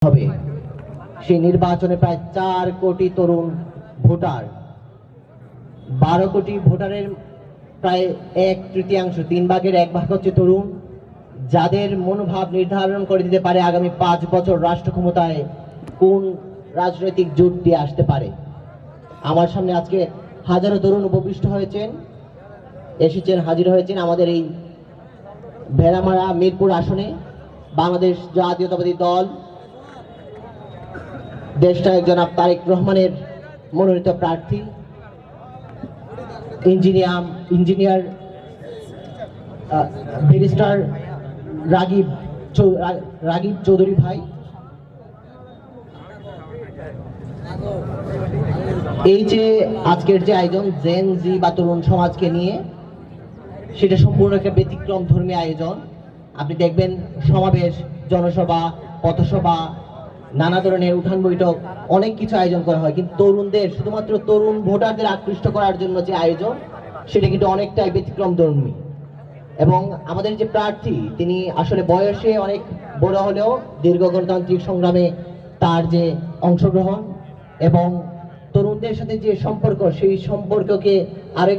হবে। সেই নির্বাচনে প্রায় 4 কোটি তরুণ ভোটার, 12 কোটি ভোটারের প্রায় 1/3, 3/1 হচ্ছে তরুণ, যাদের মনোভাব নির্ধারণ করে দিতে পারে আগামী 5 বছর রাষ্ট্র ক্ষমতায় কোন রাজনৈতিক জোটটি আসতে পারে। আমার সামনে আজকে হাজারো তরুণ উপবিষ্ট হয়েছেন, হাজির হয়েছেন আমাদের এই ভেড়ামারা মিরপুর আসনে। বাংলাদেশ জাতীয়তাবাদী দল দেশনায়ক জনাব তারেক রহমানের মনোনীত প্রার্থী ইঞ্জিনিয়ার ব্যারিস্টার রাগিব চৌধুরী ভাই। এই যে আজকের যে আয়োজন জেন জি বা তরুণ সমাজকে নিয়ে, সেটা সম্পূর্ণ একটা ব্যতিক্রম ধর্মী আয়োজন। আপনি দেখবেন সমাবেশ, জনসভা, পথসভা, নানা ধরনের উঠান বৈঠক, অনেক কিছু আয়োজন করা হয়, কিন্তু তরুণদের, শুধুমাত্র তরুণ ভোটারদের আকৃষ্ট করার জন্য যে আয়োজন, সেটা কিন্তু অনেকটাই ব্যতিক্রম ধর্মী। এবং আমাদের যে প্রার্থী, তিনি আসলে বয়সে অনেক বড় হলেও দীর্ঘ গণতান্ত্রিক সংগ্রামে তার যে অংশগ্রহণ এবং তরুণদের সাথে যে সম্পর্ক, সেই সম্পর্ককে আরেক